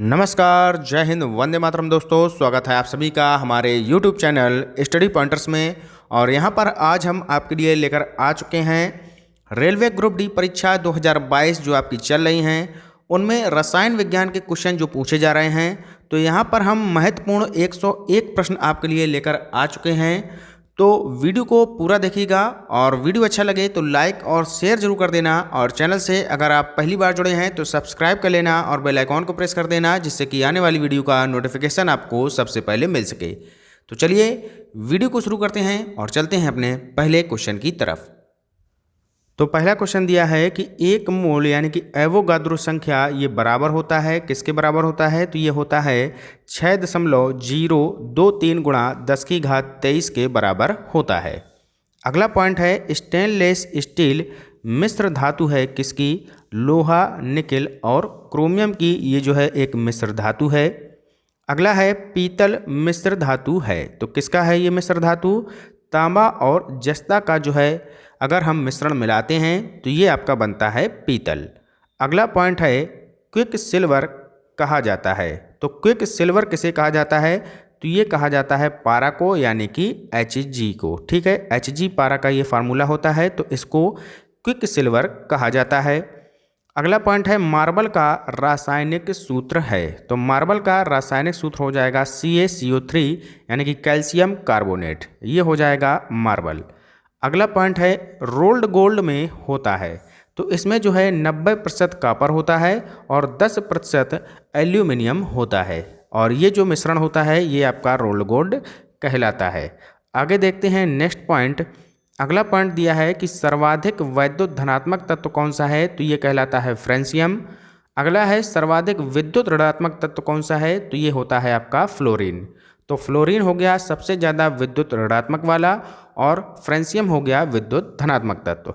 नमस्कार, जय हिंद, वंदे मातरम दोस्तों। स्वागत है आप सभी का हमारे YouTube चैनल स्टडी पॉइंटर्स में। और यहाँ पर आज हम आपके लिए लेकर आ चुके हैं रेलवे ग्रुप डी परीक्षा 2022 जो आपकी चल रही हैं, उनमें रसायन विज्ञान के क्वेश्चन जो पूछे जा रहे हैं। तो यहाँ पर हम महत्वपूर्ण 101 प्रश्न आपके लिए लेकर आ चुके हैं। तो वीडियो को पूरा देखिएगा और वीडियो अच्छा लगे तो लाइक और शेयर जरूर कर देना। और चैनल से अगर आप पहली बार जुड़े हैं तो सब्सक्राइब कर लेना और बेल आइकॉन को प्रेस कर देना, जिससे कि आने वाली वीडियो का नोटिफिकेशन आपको सबसे पहले मिल सके। तो चलिए वीडियो को शुरू करते हैं और चलते हैं अपने पहले क्वेश्चन की तरफ। तो पहला क्वेश्चन दिया है कि एक मोल यानी कि एवोगाद्रो संख्या ये बराबर होता है, किसके बराबर होता है? तो ये होता है 6.023 गुणा 10⁻23 के बराबर होता है। अगला पॉइंट है स्टेनलेस स्टील मिश्र धातु है किसकी? लोहा, निकेल और क्रोमियम की ये जो है एक मिश्र धातु है। अगला है पीतल मिश्र धातु है, तो किसका है ये मिश्र धातु? तांबा और जस्ता का जो है अगर हम मिश्रण मिलाते हैं तो ये आपका बनता है पीतल। अगला पॉइंट है क्विक सिल्वर कहा जाता है, तो क्विक सिल्वर किसे कहा जाता है? तो ये कहा जाता है पारा को, यानी कि Hg को। ठीक है, Hg पारा का ये फार्मूला होता है, तो इसको क्विक सिल्वर कहा जाता है। अगला पॉइंट है मार्बल का रासायनिक सूत्र है, तो मार्बल का रासायनिक सूत्र हो जाएगा CaCO3 यानी कि कैल्शियम कार्बोनेट, ये हो जाएगा मार्बल। अगला पॉइंट है रोल्ड गोल्ड में होता है, तो इसमें जो है 90% कॉपर होता है और 10% एल्यूमिनियम होता है, और ये जो मिश्रण होता है ये आपका रोल्ड गोल्ड कहलाता है। आगे देखते हैं नेक्स्ट पॉइंट। अगला पॉइंट दिया है कि सर्वाधिक वैद्युत धनात्मक तत्व कौन सा है? तो ये कहलाता है फ्रेंसियम। अगला है सर्वाधिक विद्युत ऋणात्मक तत्व कौन सा है? तो ये होता है आपका फ्लोरीन। तो फ्लोरीन हो गया सबसे ज़्यादा विद्युत ऋणात्मक वाला और फ्रेंसियम हो गया विद्युत धनात्मक तत्व।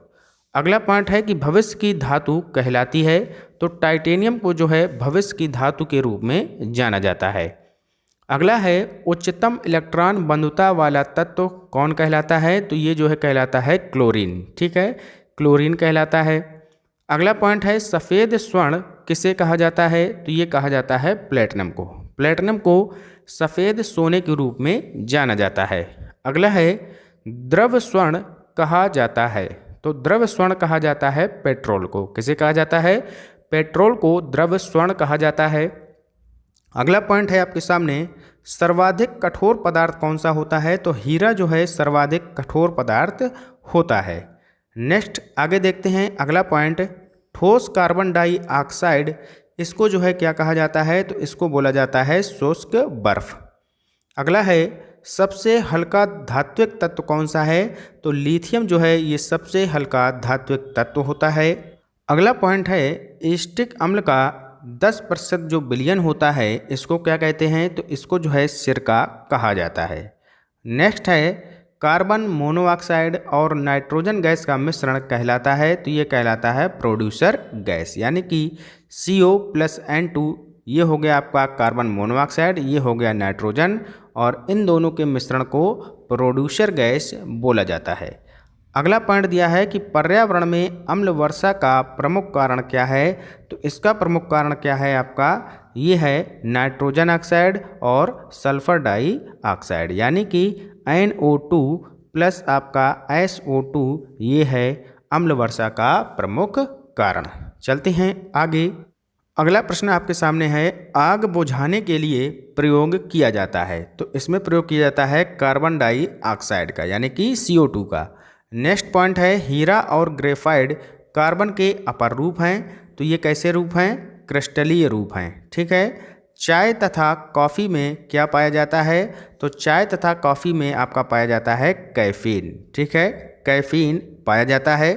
अगला पॉइंट है कि भविष्य की धातु कहलाती है, तो टाइटेनियम को जो है भविष्य की धातु के रूप में जाना जाता है। अगला है उच्चतम इलेक्ट्रॉन बंधुता वाला तत्व कौन कहलाता है? तो ये जो है कहलाता है क्लोरीन। ठीक है, क्लोरीन कहलाता है। अगला पॉइंट है सफ़ेद स्वर्ण किसे कहा जाता है? तो ये कहा जाता है प्लेटिनम को। प्लेटिनम को सफ़ेद सोने के रूप में जाना जाता है। अगला है द्रव स्वर्ण कहा जाता है, तो द्रव स्वर्ण कहा जाता है पेट्रोल को। किसे कहा जाता है? पेट्रोल को द्रव स्वर्ण कहा जाता है। अगला पॉइंट है आपके सामने सर्वाधिक कठोर पदार्थ कौन सा होता है? तो हीरा जो है सर्वाधिक कठोर पदार्थ होता है। नेक्स्ट आगे देखते हैं अगला पॉइंट, ठोस कार्बन डाइऑक्साइड इसको जो है क्या कहा जाता है? तो इसको बोला जाता है शुष्क बर्फ। अगला है सबसे हल्का धात्विक तत्व कौन सा है? तो लिथियम जो है ये सबसे हल्का धात्विक तत्व होता है। अगला पॉइंट है एसिटिक अम्ल का 10% जो विलयन होता है इसको क्या कहते हैं? तो इसको जो है सिरका कहा जाता है। नेक्स्ट है कार्बन मोनोऑक्साइड और नाइट्रोजन गैस का मिश्रण कहलाता है, तो ये कहलाता है प्रोड्यूसर गैस, यानी कि CO+N2 ये हो गया आपका कार्बन मोनोऑक्साइड, ये हो गया नाइट्रोजन, और इन दोनों के मिश्रण को प्रोड्यूसर गैस बोला जाता है। अगला पॉइंट दिया है कि पर्यावरण में अम्ल वर्षा का प्रमुख कारण क्या है? तो इसका प्रमुख कारण क्या है आपका? ये है नाइट्रोजन ऑक्साइड और सल्फर डाइऑक्साइड, यानी कि NO2 प्लस आपका SO2 ये है अम्ल वर्षा का प्रमुख कारण। चलते हैं आगे। अगला प्रश्न आपके सामने है आग बुझाने के लिए प्रयोग किया जाता है, तो इसमें प्रयोग किया जाता है कार्बन डाइऑक्साइड का, यानी कि CO2 का। नेक्स्ट पॉइंट है हीरा और ग्रेफाइट कार्बन के अपर रूप हैं, तो ये कैसे रूप हैं? क्रिस्टलीय रूप हैं। ठीक है, चाय तथा कॉफ़ी में क्या पाया जाता है? तो चाय तथा कॉफ़ी में आपका पाया जाता है कैफीन। ठीक है, कैफीन पाया जाता है।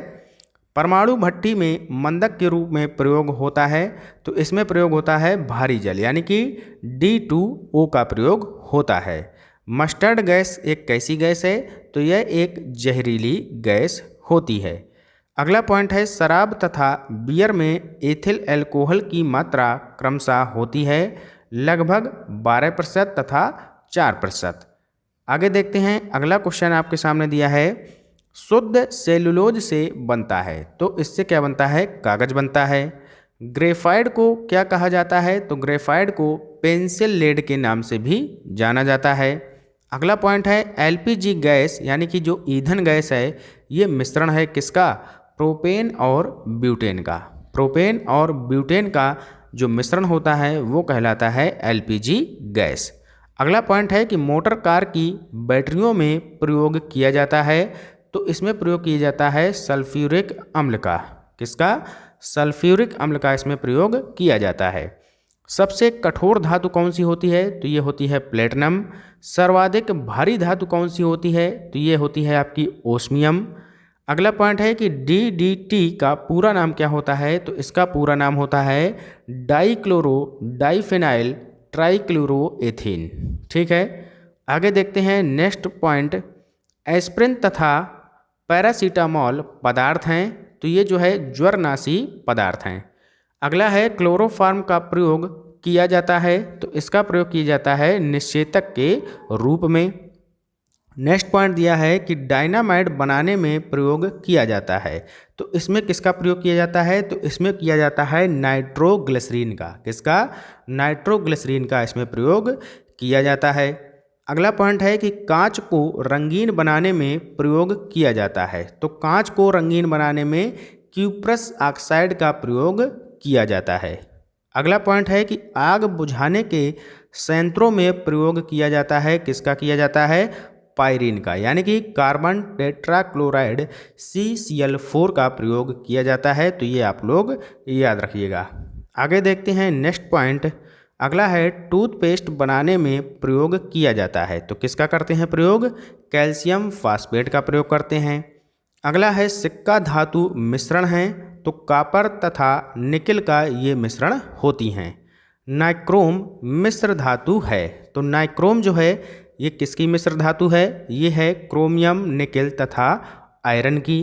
परमाणु भट्टी में मंदक के रूप में प्रयोग होता है, तो इसमें प्रयोग होता है भारी जल, यानी कि D2O का प्रयोग होता है। मस्टर्ड गैस एक कैसी गैस है? तो यह एक जहरीली गैस होती है। अगला पॉइंट है शराब तथा बियर में एथिल अल्कोहल की मात्रा क्रमशः होती है लगभग 12% तथा 4%। आगे देखते हैं अगला क्वेश्चन आपके सामने दिया है शुद्ध सेलुलोज से बनता है, तो इससे क्या बनता है? कागज बनता है। ग्रेफाइट को क्या कहा जाता है? तो ग्रेफाइट को पेंसिल लेड के नाम से भी जाना जाता है। अगला पॉइंट है एलपीजी गैस यानी कि जो ईंधन गैस है ये मिश्रण है किसका? प्रोपेन और ब्यूटेन का। प्रोपेन और ब्यूटेन का जो मिश्रण होता है वो कहलाता है एलपीजी गैस। अगला पॉइंट है कि मोटर कार की बैटरियों में प्रयोग किया जाता है, तो इसमें प्रयोग किया जाता है सल्फ्यूरिक अम्ल का। किसका? सल्फ्यूरिक अम्ल का इसमें प्रयोग किया जाता है। सबसे कठोर धातु कौन सी होती है? तो ये होती है प्लेटिनम। सर्वाधिक भारी धातु कौन सी होती है? तो ये होती है आपकी ओस्मियम। अगला पॉइंट है कि डीडीटी का पूरा नाम क्या होता है? तो इसका पूरा नाम होता है डाइक्लोरो डाइफेनाइल ट्राइक्लोरोएथीन। ठीक है, आगे देखते हैं नेक्स्ट पॉइंट। एस्प्रिन तथा पैरासीटामोल पदार्थ हैं, तो ये जो है ज्वरनाशी पदार्थ हैं। अगला है क्लोरोफार्म का प्रयोग किया जाता है, तो इसका प्रयोग किया जाता है निषेचक के रूप में। नेक्स्ट पॉइंट दिया है कि डायनामाइट बनाने में प्रयोग किया जाता है, तो इसमें किसका प्रयोग किया जाता है? तो इसमें किया जाता है नाइट्रोग्लिसरीन का। किसका? नाइट्रोग्लिसरीन का इसमें प्रयोग किया जाता है। अगला पॉइंट है कि कांच को रंगीन बनाने में प्रयोग किया जाता है, तो कांच को रंगीन बनाने में क्यूप्रस ऑक्साइड का प्रयोग किया जाता है। अगला पॉइंट है कि आग बुझाने के संयंत्रों में प्रयोग किया जाता है। किसका किया जाता है? पायरीन का, यानी कि कार्बन टेट्राक्लोराइड CCl4 का प्रयोग किया जाता है, तो ये आप लोग याद रखिएगा। आगे देखते हैं नेक्स्ट पॉइंट। अगला है टूथपेस्ट बनाने में प्रयोग किया जाता है, तो किसका करते हैं प्रयोग? कैल्शियम फास्फेट का प्रयोग करते हैं। अगला है सिक्का धातु मिश्रण है, तो कॉपर तथा निकिल का ये मिश्रण होती हैं। नाइक्रोम मिश्र धातु है, तो नाइक्रोम जो है ये किसकी मिश्र धातु है? ये है क्रोमियम निकिल तथा आयरन की।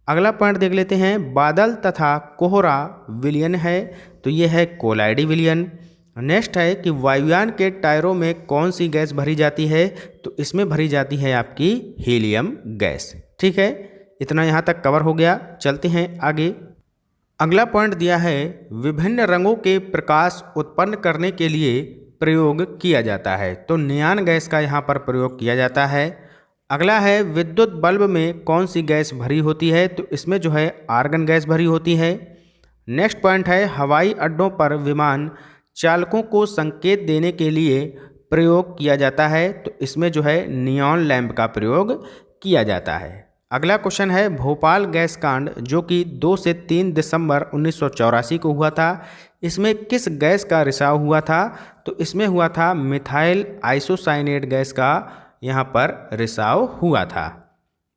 अगला पॉइंट देख लेते हैं। बादल तथा कोहरा विलयन है, तो ये है कोलाइडी विलयन। नेक्स्ट है कि वायुयान के टायरों में कौन सी गैस भरी जाती है? तो इसमें भरी जाती है आपकी हीलियम गैस। ठीक है, इतना यहाँ तक कवर हो गया। चलते हैं आगे। अगला पॉइंट दिया है विभिन्न रंगों के प्रकाश उत्पन्न करने के लिए प्रयोग किया जाता है, तो नियान गैस का यहाँ पर प्रयोग किया जाता है। अगला है विद्युत बल्ब में कौन सी गैस भरी होती है? तो इसमें जो है आर्गन गैस भरी होती है। नेक्स्ट पॉइंट है हवाई अड्डों पर विमान चालकों को संकेत देने के लिए प्रयोग किया जाता है, तो इसमें जो है नियॉन लैंप का प्रयोग किया जाता है। अगला क्वेश्चन है भोपाल गैस कांड जो कि 2 से 3 दिसंबर 1984 को हुआ था, इसमें किस गैस का रिसाव हुआ था? तो इसमें हुआ था मिथाइल आइसोसाइनेट गैस का यहाँ पर रिसाव हुआ था।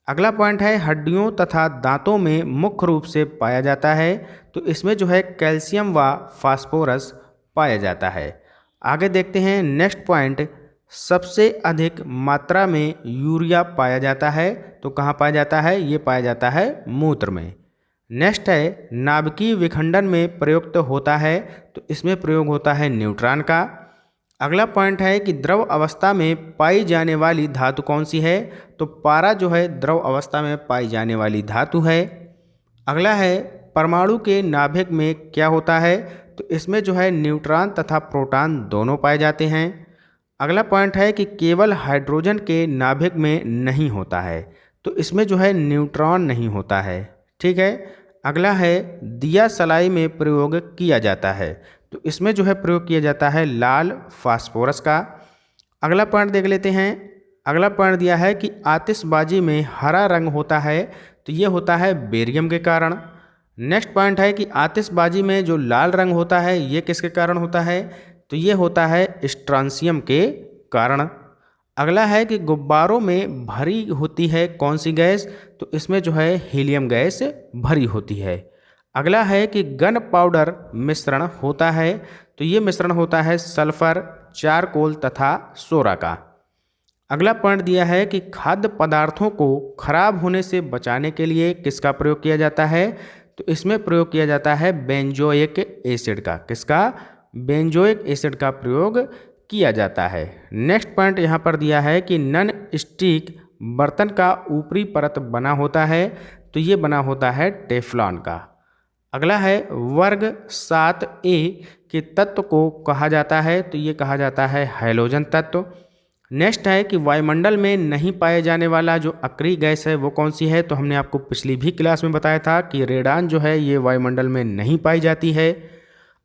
अगला पॉइंट है हड्डियों तथा दांतों में मुख्य रूप से पाया जाता है, तो इसमें जो है कैल्शियम व फास्फोरस पाया जाता है। आगे देखते हैं नेक्स्ट पॉइंट। सबसे अधिक मात्रा में यूरिया पाया जाता है, तो कहाँ पाया जाता है? ये पाया जाता है मूत्र में। नेक्स्ट है नाभिकीय विखंडन में प्रयुक्त होता है, तो इसमें प्रयोग होता है न्यूट्रॉन का। अगला पॉइंट है कि द्रव अवस्था में पाई जाने वाली धातु कौन सी है? तो पारा जो है द्रव अवस्था में पाई जाने वाली धातु है। अगला है परमाणु के नाभिक में क्या होता है? तो इसमें जो है न्यूट्रॉन तथा प्रोटॉन दोनों पाए जाते हैं। अगला पॉइंट है कि केवल हाइड्रोजन के नाभिक में नहीं होता है, तो इसमें जो है न्यूट्रॉन नहीं होता है। ठीक है, अगला है दिया सलाई में प्रयोग किया जाता है, तो इसमें जो है प्रयोग किया जाता है लाल फास्फोरस का। अगला पॉइंट देख लेते हैं। अगला पॉइंट दिया है कि आतिशबाजी में हरा रंग होता है, तो ये होता है बेरियम के कारण। नेक्स्ट पॉइंट है कि आतिशबाजी में जो लाल रंग होता है ये किसके कारण होता है? तो ये होता है स्ट्रांसियम के कारण। अगला है कि गुब्बारों में भरी होती है कौन सी गैस? तो इसमें जो है हीलियम गैस भरी होती है। अगला है कि गन पाउडर मिश्रण होता है, तो ये मिश्रण होता है सल्फर, चारकोल तथा सोरा का। अगला पॉइंट दिया है कि खाद्य पदार्थों को खराब होने से बचाने के लिए किसका प्रयोग किया जाता है? तो इसमें प्रयोग किया जाता है बेंजोइक एसिड का। किसका? बेंजोइक एसिड का प्रयोग किया जाता है। नेक्स्ट पॉइंट यहाँ पर दिया है कि नॉन स्टिक बर्तन का ऊपरी परत बना होता है, तो ये बना होता है टेफ्लॉन का। अगला है वर्ग 7A के तत्व को कहा जाता है, तो ये कहा जाता है हैलोजन तत्व। नेक्स्ट है कि वायुमंडल में नहीं पाए जाने वाला जो अक्रिय गैस है वो कौन सी है, तो हमने आपको पिछली भी क्लास में बताया था कि रेडान जो है ये वायुमंडल में नहीं पाई जाती है।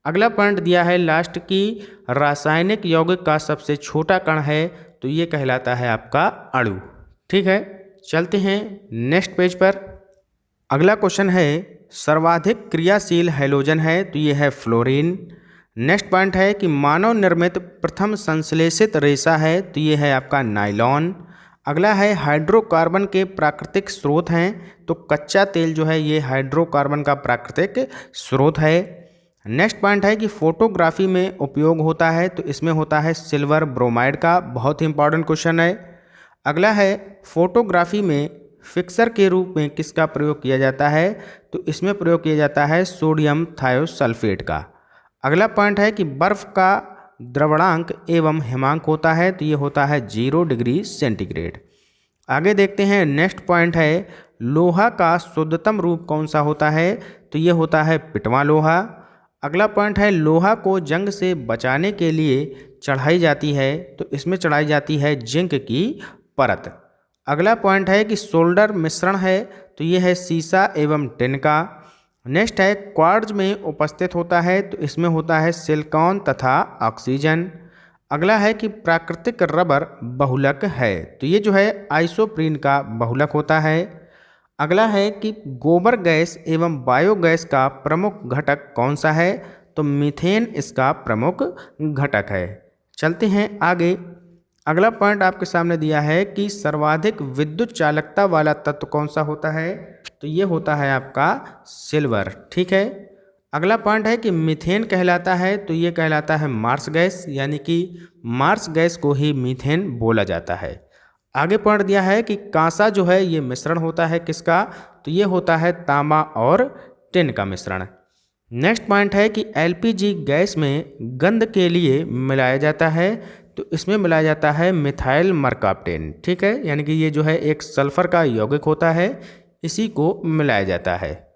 अगला पॉइंट दिया है लास्ट की रासायनिक यौगिक का सबसे छोटा कण है, तो ये कहलाता है आपका अणु। ठीक है, चलते हैं नेक्स्ट पेज पर। अगला क्वेश्चन है सर्वाधिक क्रियाशील हैलोजन है, तो ये है फ्लोरीन। नेक्स्ट पॉइंट है कि मानव निर्मित प्रथम संश्लेषित रेशा है, तो ये है आपका नायलॉन। अगला है हाइड्रोकार्बन के प्राकृतिक स्रोत हैं, तो कच्चा तेल जो है ये हाइड्रोकार्बन का प्राकृतिक स्रोत है। नेक्स्ट पॉइंट है कि फोटोग्राफी में उपयोग होता है, तो इसमें होता है सिल्वर ब्रोमाइड का, बहुत ही इंपॉर्टेंट क्वेश्चन है। अगला है फोटोग्राफी में फिक्सर के रूप में किसका प्रयोग किया जाता है, तो इसमें प्रयोग किया जाता है सोडियम थायोसल्फेट का। अगला पॉइंट है कि बर्फ का द्रवणांक एवं हिमांक होता है, तो ये होता है 0 डिग्री सेंटीग्रेड। आगे देखते हैं नेक्स्ट पॉइंट है लोहा का शुद्धतम रूप कौन सा होता है, तो ये होता है पिटवा लोहा। अगला पॉइंट है लोहा को जंग से बचाने के लिए चढ़ाई जाती है, तो इसमें चढ़ाई जाती है जिंक की परत। अगला पॉइंट है कि सोल्डर मिश्रण है, तो ये है सीसा एवं टिन का। नेक्स्ट है क्वार्ट्ज में उपस्थित होता है, तो इसमें होता है सिलिकॉन तथा ऑक्सीजन। अगला है कि प्राकृतिक रबर बहुलक है, तो ये जो है आइसोप्रीन का बहुलक होता है। अगला है कि गोबर गैस एवं बायोगैस का प्रमुख घटक कौन सा है, तो मीथेन इसका प्रमुख घटक है। चलते हैं आगे। अगला पॉइंट आपके सामने दिया है कि सर्वाधिक विद्युत चालकता वाला तत्व कौन सा होता है, तो ये होता है आपका सिल्वर। ठीक है, अगला पॉइंट है कि मीथेन कहलाता है, तो ये कहलाता है मार्स गैस, यानी कि मार्स गैस को ही मीथेन बोला जाता है। आगे पॉइंट दिया है कि कांसा जो है ये मिश्रण होता है किसका, तो ये होता है तांबा और टिन का मिश्रण। नेक्स्ट पॉइंट है कि एलपीजी गैस में गंध के लिए मिलाया जाता है, तो इसमें मिलाया जाता है मिथाइल मरकाप्टेन। ठीक है, यानी कि ये जो है एक सल्फर का यौगिक होता है, इसी को मिलाया जाता है।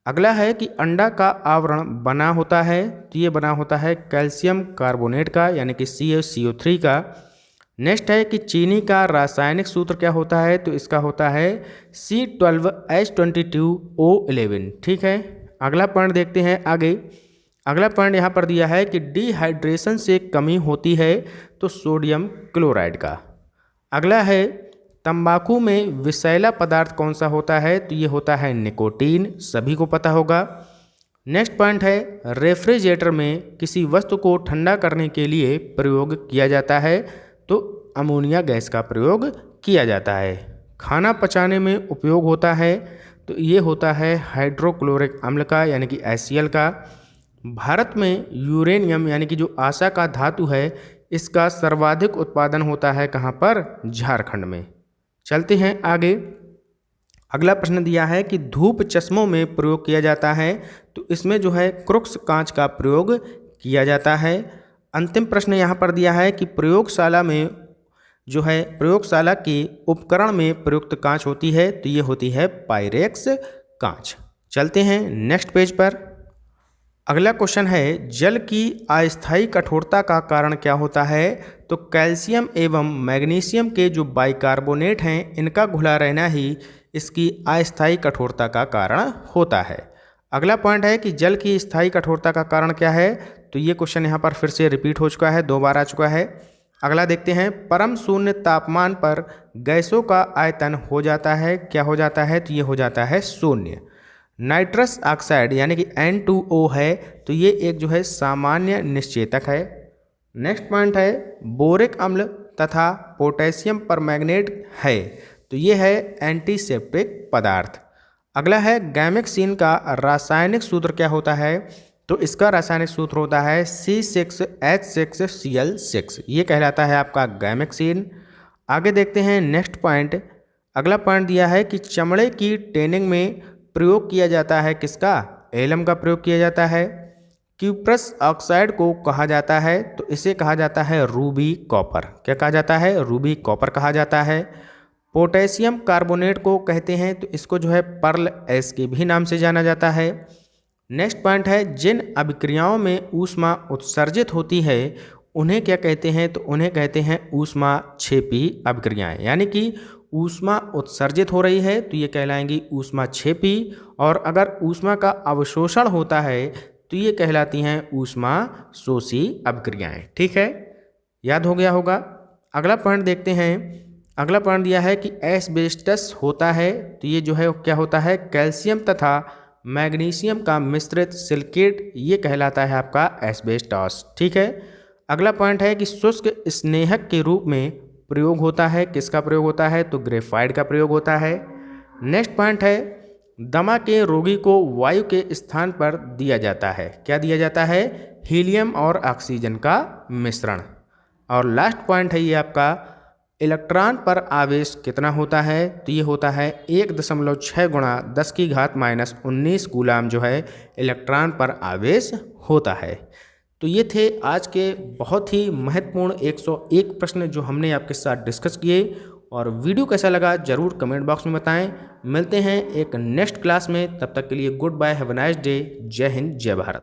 अगला है कि अंडा का आवरण बना होता है, तो ये बना होता है कैल्शियम कार्बोनेट का, यानी कि CaCO3 का। नेक्स्ट है कि चीनी का रासायनिक सूत्र क्या होता है, तो इसका होता है C12H22O11। ठीक है, अगला पॉइंट देखते हैं आगे। अगला पॉइंट यहाँ पर दिया है कि डिहाइड्रेशन से कमी होती है, तो सोडियम क्लोराइड का। अगला है तंबाकू में विषैला पदार्थ कौन सा होता है, तो ये होता है निकोटीन, सभी को पता होगा। नेक्स्ट पॉइंट है रेफ्रिजरेटर में किसी वस्तु को ठंडा करने के लिए प्रयोग किया जाता है, तो अमोनिया गैस का प्रयोग किया जाता है। खाना पचाने में उपयोग होता है, तो ये होता है हाइड्रोक्लोरिक अम्ल का, यानी कि HCl का। भारत में यूरेनियम यानी कि जो आशा का धातु है, इसका सर्वाधिक उत्पादन होता है कहाँ पर, झारखंड में। चलते हैं आगे। अगला प्रश्न दिया है कि धूप चश्मों में प्रयोग किया जाता है, तो इसमें जो है क्रुक्स कांच का प्रयोग किया जाता है। अंतिम प्रश्न यहाँ पर दिया है कि प्रयोगशाला में जो है प्रयोगशाला के उपकरण में प्रयुक्त कांच होती है, तो ये होती है पायरेक्स कांच। चलते हैं नेक्स्ट पेज पर। अगला क्वेश्चन है जल की अस्थायी कठोरता का कारण क्या होता है, तो कैल्शियम एवं मैग्नीशियम के जो बाइकार्बोनेट हैं इनका घुला रहना ही इसकी अस्थायी कठोरता का कारण होता है। अगला पॉइंट है कि जल की स्थायी कठोरता का कारण क्या है, तो ये क्वेश्चन यहाँ पर फिर से रिपीट हो चुका है, 2 बार आ चुका है। अगला देखते हैं परम शून्य तापमान पर गैसों का आयतन हो जाता है, क्या हो जाता है, तो ये हो जाता है शून्य। नाइट्रस ऑक्साइड यानी कि N2O है, तो ये एक जो है सामान्य निश्चेतक है। नेक्स्ट पॉइंट है बोरिक अम्ल तथा पोटेशियम परमैंगनेट है, तो ये है एंटीसेप्टिक पदार्थ। अगला है गैमेक्सिन का रासायनिक सूत्र क्या होता है, तो इसका रासायनिक सूत्र होता है C6H6Cl6, ये कहलाता है आपका गैमेक्सिन। आगे देखते हैं नेक्स्ट पॉइंट। अगला पॉइंट दिया है कि चमड़े की टैनिंग में प्रयोग किया जाता है किसका, एलम का प्रयोग किया जाता है। क्यूप्रस ऑक्साइड को कहा जाता है, तो इसे कहा जाता है रूबी कॉपर, क्या कहा जाता है, रूबी कॉपर कहा जाता है। पोटेशियम कार्बोनेट को कहते हैं, तो इसको जो है पर्ल एस के भी नाम से जाना जाता है। नेक्स्ट पॉइंट है, जिन अभिक्रियाओं में ऊष्मा उत्सर्जित होती है उन्हें क्या कहते हैं, तो उन्हें कहते हैं ऊष्माक्षेपी अभिक्रियाएं। यानी कि ऊष्मा उत्सर्जित हो रही है तो ये कहलाएंगी ऊष्माक्षेपी, और अगर ऊष्मा का अवशोषण होता है तो ये कहलाती हैं ऊष्मा शोषी अभिक्रियाएं। ठीक है, याद हो गया होगा। अगला पॉइंट देखते हैं। अगला पॉइंट दिया है कि एस्बेस्टस होता है, तो ये जो है क्या होता है, कैल्शियम तथा मैग्नीशियम का मिश्रित सिलिकेट, ये कहलाता है आपका एस्बेस्टॉस। ठीक है। अगला पॉइंट है कि शुष्क स्नेहक के रूप में प्रयोग होता है। किसका प्रयोग होता है, तो ग्रेफाइट का प्रयोग होता है। नेक्स्ट पॉइंट है, दमा के रोगी को वायु के स्थान पर दिया जाता है। क्या दिया जाता है, हीलियम और ऑक्सीजन का मिश्रण। और लास्ट पॉइंट है ये आपका, इलेक्ट्रॉन पर आवेश कितना होता है, तो ये होता है 1.6 गुणा 10⁻⁻19 कूलाम जो है इलेक्ट्रॉन पर आवेश होता है। तो ये थे आज के बहुत ही महत्वपूर्ण 101 प्रश्न जो हमने आपके साथ डिस्कस किए। और वीडियो कैसा लगा ज़रूर कमेंट बॉक्स में बताएं। मिलते हैं एक नेक्स्ट क्लास में, तब तक के लिए good bye, have a nice day. जय हिंद, जय भारत।